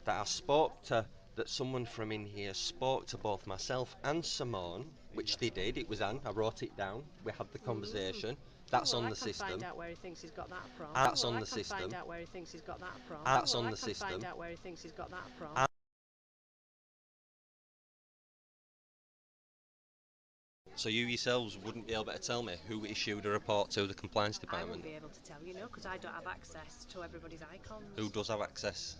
that I spoke to, that someone from in here spoke to both myself and Simone, which they did. It was Anne. I wrote it down. We had the conversation. That's Well, on I the can system. find out where he thinks he's got that from. That's Well, on I the can system. find out where he thinks he's got that from. That's Well, on I the can system. find out where he thinks he's got that from. And- So you yourselves wouldn't be able to tell me who issued a report to the compliance I won't department? be able to tell you, no, because I don't have access to everybody's icons. Who does have access?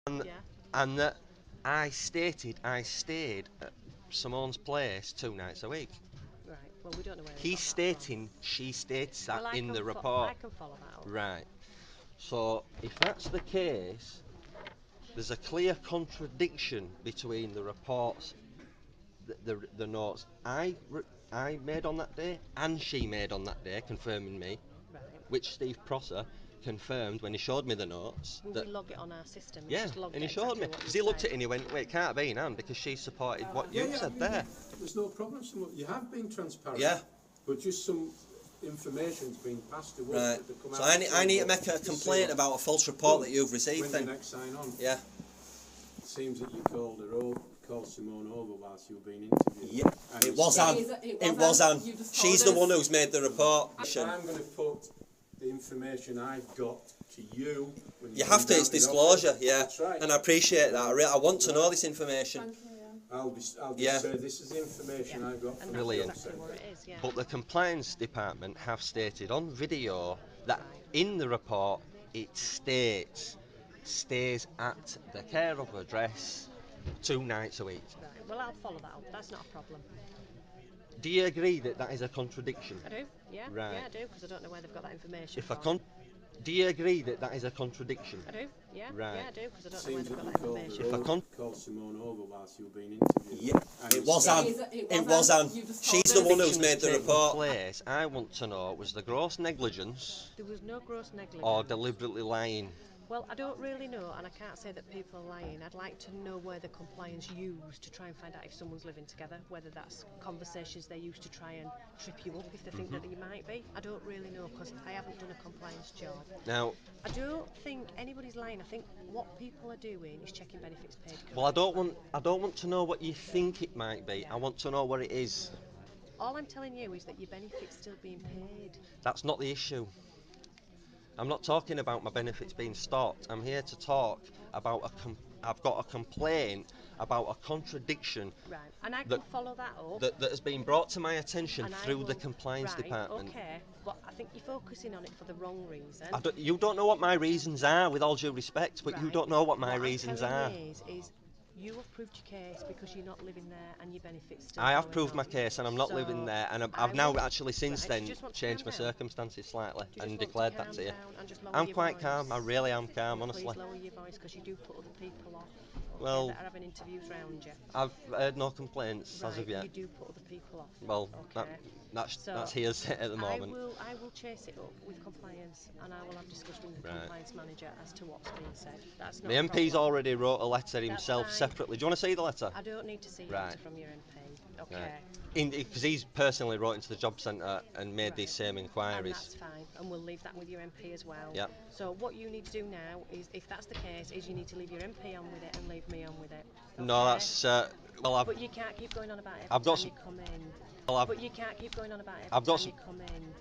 Yeah. And that I stayed at Simone's place 2 nights a week. Right. Well, we don't know where He's stating, she states that well, in the I report. can follow that up. Right. So if that's the case, there's a clear contradiction between the reports, the notes I made on that day and she made on that day, confirming me, Right. which Steve Prosser confirmed when he showed me the notes. Will that, we log it on our system? yeah, Just log and he it showed me. exactly what Because you he looked say? at it and he went, wait, it can't be Anne because she supported what you I said mean, there. There's no problem. You have been transparent. Yeah. But just some information's been passed to us. Right. To come So out I and need, say I need to what- make a see complaint what- about a false report that you've received when then. the next sign on. Yeah. It seems that you called Simone over whilst you were being interviewed. Yeah. And It it's- was Anne. It was Anne. You just She's told the us. one who's made the report. I'm going to put the information I've got to you. When You come have to, down it's the disclosure, office. yeah. That's right. And I appreciate that. I want to know this information. Thank you, yeah. I'll just Yeah. say this is the information Yeah. I've got And from that's Brilliant. the job exactly centre. what it is, yeah. But the compliance department have stated on video that Right. in the report it stays at the care of address 2 nights a week. Right. Well, I'll follow that up. That's not a problem. Do you agree that that is a contradiction? I do. Yeah. Right. Yeah, I do, because I don't know where they've got that information If a from. do you agree that that is a contradiction? I do. Yeah. Right. Yeah, I do, because I don't know where Seems they've that got you that called, information If a from. called Simone over whilst you were being interviewed. Yeah, And it you was said- Anne. It was Anne. You just She's told the us. one who's made the Taken report. place, I want to know, was the gross negligence There was no gross negligence. or deliberately lying? Well, I don't really know, and I can't say that people are lying. I'd like to know where the compliance used to try and find out if someone's living together, whether that's conversations they used to try and trip you up if they think that you might be. I don't really know, because I haven't done a compliance job. Now, I don't think anybody's lying. I think what people are doing is checking benefits paid. well, I don't want to know what you think it might be. I want to know what it is. All I'm telling you is that your benefit's still being paid. That's not the issue. I'm not talking about my benefits being stopped. I'm here to talk about I've got a complaint about a contradiction Right, and I that- can follow that up. that has been brought to my attention and I through the will- compliance right, department. Okay, but I think you're focusing on it for the wrong reason. You don't know what my reasons are, with all due respect, but you Right. don't know what my I'm reasons telling are. you is you have proved your case because you're not living there and your benefits still I have going proved on. my case, and I'm not So, living there, and I I've now will- actually since right, do you then just want to changed my calm down? circumstances slightly Do you just and want to declared that calm to you. down and just lower I'm your quite voice? calm. I really am calm, honestly. Please lower your voice, because you do put other people off. Okay, Well, that are having interviews round you. I've heard no complaints as Right, of yet. you do put other people off. Well, okay. that's So, hearsay at the moment. I will chase it up with compliance, and I will have discussion with the Right. compliance manager as to what's being said. That's not The a MP's problem. already wrote a letter himself fine. separately. Do you want to see the letter? I don't need to see a Right. letter from your MP. Okay. Right. Because he's personally wrote into the job centre and made Right. these same And inquiries. that's fine, and we'll leave that with your MP as well. Yep. So what you need to do now is, if that's the case, is you need to leave your MP on with it and leave me on with it. No, okay? that's well, But you can't keep going on about it every I've got time some- you come in. I've But you can't keep going on about it every I've got time some- you come in.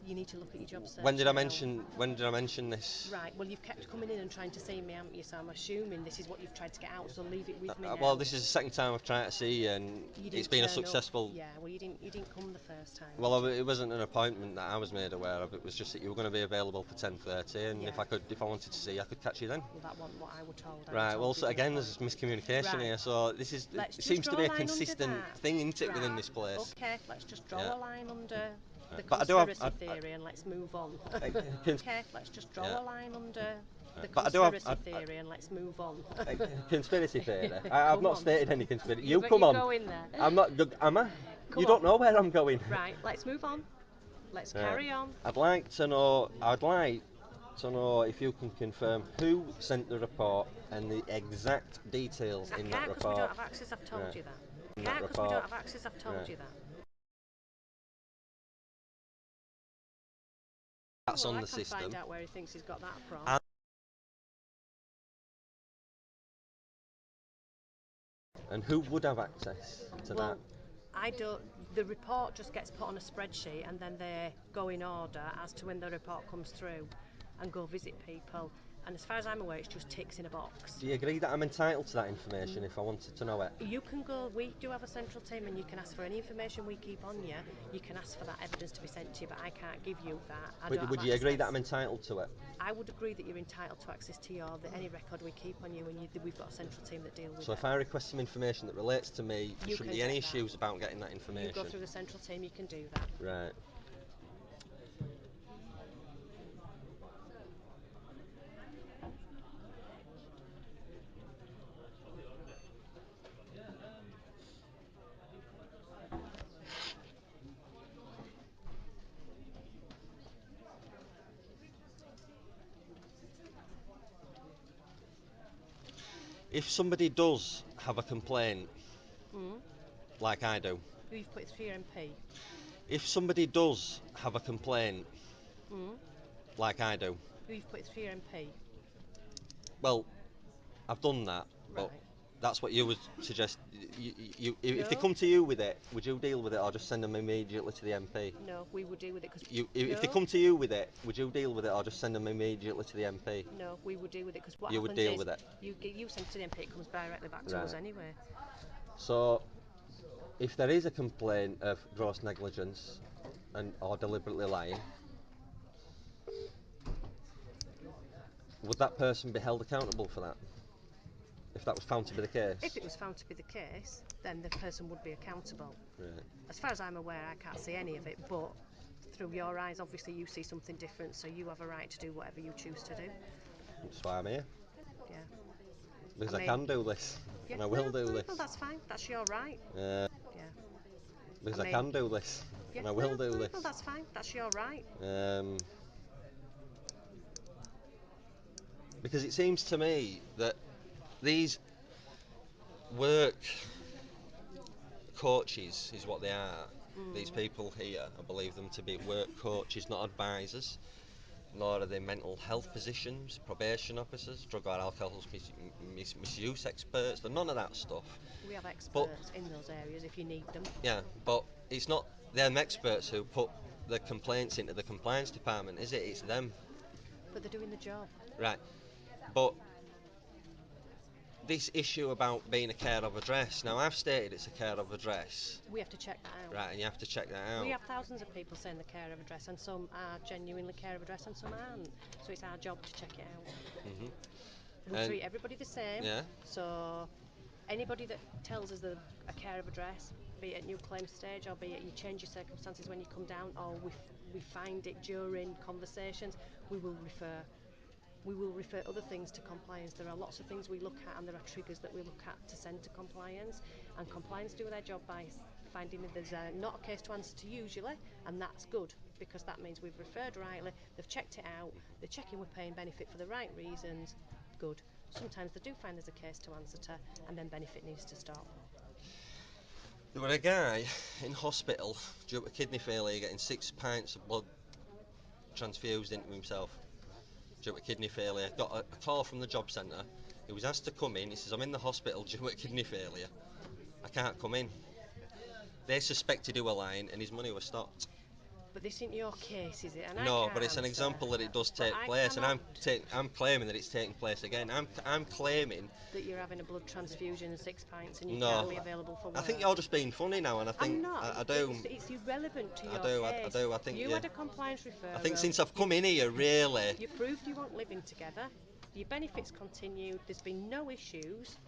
You need to look at your job search when did I now. mention this? Right, well, you've kept coming in and trying to see me, haven't you? So I'm assuming this is what you've tried to get out, so leave it with me now. Well, this is the second time I've tried to see you, and You it's didn't been a turn up. successful. Yeah, well, you didn't come the first time. Well, it wasn't an appointment that I was made aware of. It was just that you were going to be available for 10:30, and Yeah. if I wanted to see you, I could catch you then. Well, that wasn't what I was told. I Right. was Well, told so you again, were there's miscommunication Right. here. So it Let's just seems to draw be a a line under consistent that. thing, isn't it, within Right. this place? Okay, let's just draw Yeah. a line under the But I do have- conspiracy theory and let's move on. Cons- Okay, let's just draw Yeah. a line under the But I do have- conspiracy theory and let's move on. Conspiracy theory. I've Come not on. stated any conspiracy. You You bet come you on. go in there. I'm not. Am I? Come You don't on. know where I'm going. Right, let's move on. Let's Right. carry on. I'd like to know if you can confirm who sent the report and the exact details I in can't, that because we report. don't have access, I've told Right. you that. In Can't, that because we report. don't have access, I've told Right. you that. That's Well, on I the can system. find out where he thinks he's got that from. And- And who would have access to Well, that? I don't. The report just gets put on a spreadsheet, and then they go in order as to when the report comes through, and go visit people. And as far as I'm aware, it's just ticks in a box. Do you agree that I'm entitled to that information if I wanted to know it? You can go. We do have a central team, and you can ask for any information we keep on you. You can ask for that evidence to be sent to you, but I can't give you that. I don't Would have you agree that access. I'm entitled to it? I would agree that you're entitled to access to any record we keep on you, and we've got a central team that deal with So it. if I request some information that relates to me, there You shouldn't can be any get that. issues about getting that You information. go through the central team, you can do that. Right. If somebody does have a complaint, like I do, Who you've put through your MP? if somebody does have a complaint, like I do, Who you've put through your MP? well, I've done that, but Right. that's what you would suggest. If they No. come to you with it, would you deal with it or just send them immediately to the MP? No, we would deal with it because If they come to you with it, would you deal with it or just send them immediately to the MP? No, we would deal with it because what You would happens deal is with it. you send it to the MP, it comes directly back to us Right. anyway. So, if there is a complaint of gross negligence or deliberately lying, Would that person be held accountable for that? If that was found to be the case? If it was found to be the case, then the person would be accountable. Right. As far as I'm aware, I can't see any of it, but through your eyes, obviously you see something different, so you have a right to do whatever you choose to do. That's why I'm here. Yeah. Because I I mean, can do this. Yeah, And I will do no, this. well, that's fine. That's your right. Yeah. Because I mean, can do this. Yeah, And I will do this. Well, that's fine. That's your right. Because it seems to me that these work coaches is what they are. These people here, I believe them to be work coaches, not advisors. Nor are they mental health positions, probation officers, drug or alcohol misuse experts. They're none of that stuff. We have experts in those areas if you need them. Yeah, but it's not them experts who put the complaints into the compliance department, is it? It's them. But they're doing the job. Right. But this issue about being a care of address, now I've stated it's a care of address. We have to check that out. Right, and you have to check that out. We have thousands of people saying the care of address, and some are genuinely care of address and some aren't. So it's our job to check it out. We treat everybody the same. Yeah. So anybody that tells us they're a care of address, be it at new claim stage or be it you change your circumstances when you come down, or we find it during conversations, we will refer other things to compliance. There are lots of things we look at, and there are triggers that we look at to send to compliance, and compliance do their job by finding that there's not a case to answer to usually, and that's good because that means we've referred rightly, they've checked it out, they're checking we're paying benefit for the right reasons. Good. Sometimes they do find there's a case to answer to, and then benefit needs to stop. There were a guy in hospital due to kidney failure getting 6 pints of blood transfused into himself due to kidney failure. Got a call from the job centre. He was asked to come in. He says, I'm in the hospital due to kidney failure. I can't come in. They suspected he were lying and his money was stopped. But this isn't your case, is it? And No, but it's an example that it does take place, and I'm claiming that it's taking place again. I'm claiming that you're having a blood transfusion and 6 pints and you can't be available for work. I think you're just being funny now, and I think I'm not. I do. It's irrelevant to your case. I do. I think you had a compliance referral. I think since I've come in here, really. You proved you weren't living together. Your benefits continued. There's been no issues.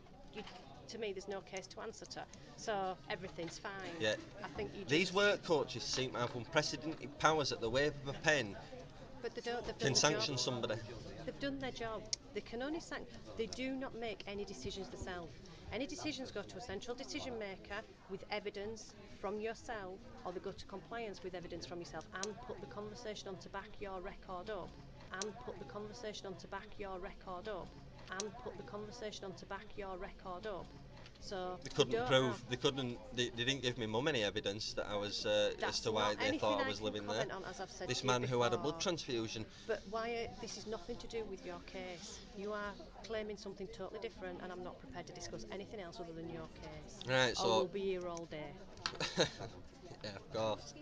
To me, there's no case to answer to. So everything's fine. Yeah. I think These work coaches seem to have unprecedented powers at the wave of a pen. But they don't. They've can sanction somebody. They've done their job. They can only sanction. They do not make any decisions themselves. Any decisions go to a central decision maker with evidence from yourself, or they go to compliance with evidence from yourself, and put the conversation on to back your record up. And put the conversation on to back your record up. And put the conversation on to back your record up. So they couldn't prove. They couldn't. They didn't give me mum any evidence that I was as to why they thought I was living there. On, as I've said this to man you who before. had a blood transfusion. But why? This is nothing to do with your case. You are claiming something totally different, and I'm not prepared to discuss anything else other than your case. Right. So we'll be here all day. Yeah, of course.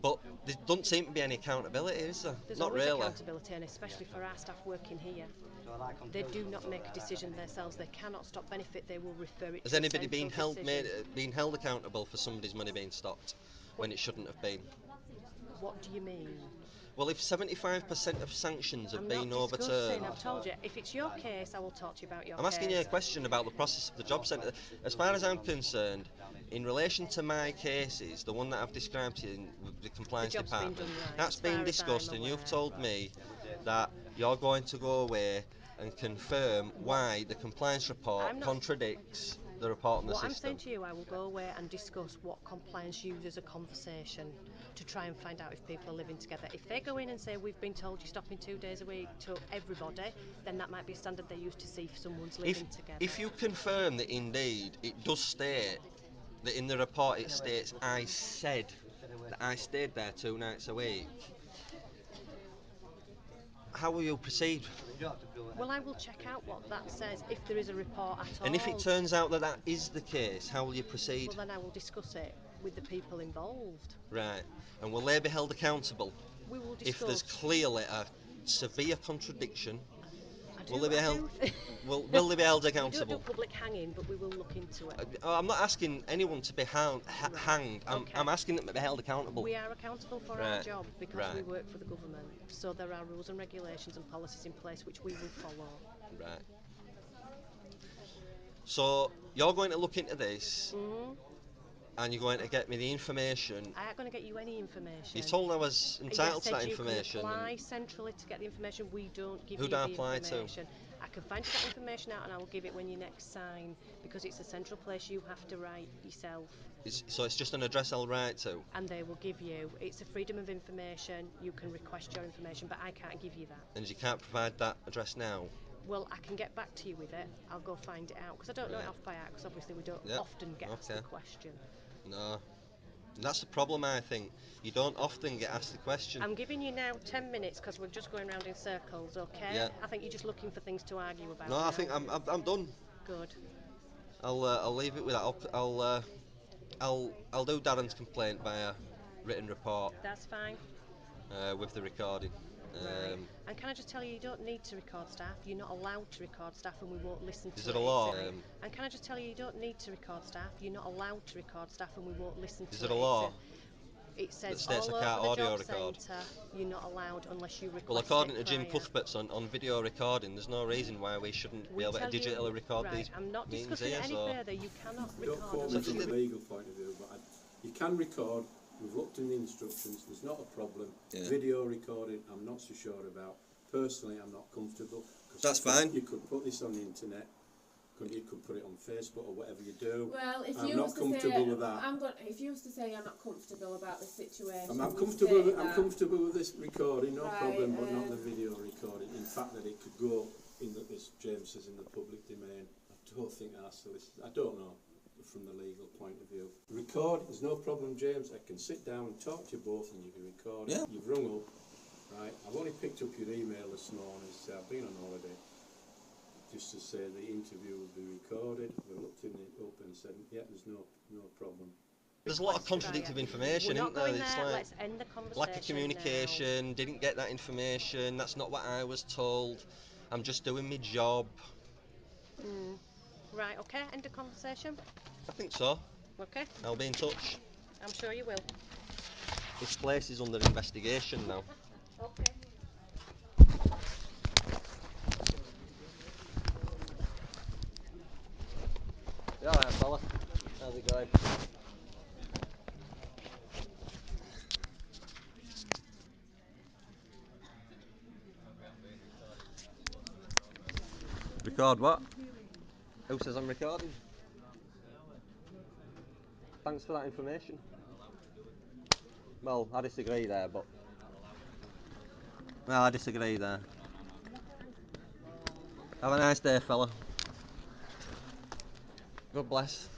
But there doesn't seem to be any accountability, is there? There's not always really. accountability, and especially for our staff working here. They do not make a decision themselves. They cannot stop benefit. They will refer it. Has to anybody been held accountable for somebody's money being stopped when it shouldn't have been? What do you mean? Well, if 75% of sanctions have been overturned... I've told you, if it's your case, I will talk to you about your case. I'm asking you a question about the process of the job centre. As far as I'm concerned, in relation to my cases, the one that I've described to you in the compliance department, that's been discussed, and you've told me that you're going to go away and confirm why the compliance report contradicts the report on the system. What I'm saying to you, I will go away and discuss what compliance uses as a conversation to try and find out if people are living together. If they go in and say, we've been told you're stopping 2 days a week to everybody, then that might be a standard they use to see if someone's living together. If you confirm that indeed it does state that in the report it states I said that I stayed there 2 nights a week, how will you proceed? Well, I will check out what that says, if there is a report at all. And if it turns out that that is the case, how will you proceed? Well, then I will discuss it with the people involved. Right. And will they be held accountable? We will discuss. If there's clearly a severe contradiction Will they be I held? do thi- Will they be held We don't accountable? do public hanging, but we will look into it. I'm not asking anyone to be hanged. Okay. I'm asking them to be held accountable. We are accountable for our Right, job because we right. work for the government. So there are rules and regulations and policies in place which we will follow. Right. So you're going to look into this, and you're going to get me the information. I ain't going to get you any information. You told me I was entitled to that information. You can apply and centrally to get the information. We don't give Who you do I the apply to? information. I can find you that information out and I will give it when you next sign because it's a central place you have to write yourself. So it's just an address I'll write to. And they will give you. It's a freedom of information. You can request your information, but I can't give you that. And you can't provide that address now. Well, I can get back to you with it. I'll go find it out because I don't know it off by heart because obviously we don't often get asked the question. No. And that's the problem, I think. You don't often get asked the question. I'm giving you now 10 minutes because we're just going round in circles, okay? Yeah. I think you're just looking for things to argue about. No, now. I think I'm done. Good. I'll leave it with that. I'll do Darren's complaint via written report That's fine. with the recording. Right. And can I just tell you, you don't need to record staff. You're not allowed to record staff, and we won't listen to it. Is it a law? And can I just tell you, you don't need to record staff. You're not allowed to record staff, and we won't listen to it. Is it a law? It says states all I can't over the audio job record. centre, you're not allowed unless you request Well, according it to Jim prior. Cuthbert's on video recording, there's no reason why we shouldn't be able to digitally record these I'm not meetings discussing here. it any So further. You cannot Don't record quote me unless from you a legal point of view, but you can record. We've looked in the instructions. There's not a problem. Yeah. Video recording, I'm not so sure about. Personally, I'm not comfortable. 'Cause That's fine. You could put this on the internet. You could put it on Facebook or whatever you do. Well, if I'm you not was to comfortable say, with that. if you was to say I'm not comfortable about the situation, I'm we comfortable. state I'm that. comfortable with this recording, no Right, problem, but not the video recording. In fact, that it could go in the, as James says, in the public domain. I don't think our solicitors. I don't know from the legal point of view. Record is no problem, James. I can sit down and talk to you both, and you can record. Yeah. You've rung up, right? I've only picked up your email this morning. So I've been on holiday. Just to say the interview will be recorded. We looked in it up and said, yeah, there's no problem. there's a lot of contradictory information, We're not isn't there? going It's there. like Let's end the conversation lack of communication. Didn't get that information. That's not what I was told. I'm just doing my job. now. Right, okay, end the conversation. I think so. Okay, I'll be in touch. I'm sure you will. This place is under investigation now. Okay. Yeah, alright, fella. How's it going? Record what? Who says I'm recording? Thanks for that information. Well, I disagree there, but... Well, I disagree there. Have a nice day, fella. God bless.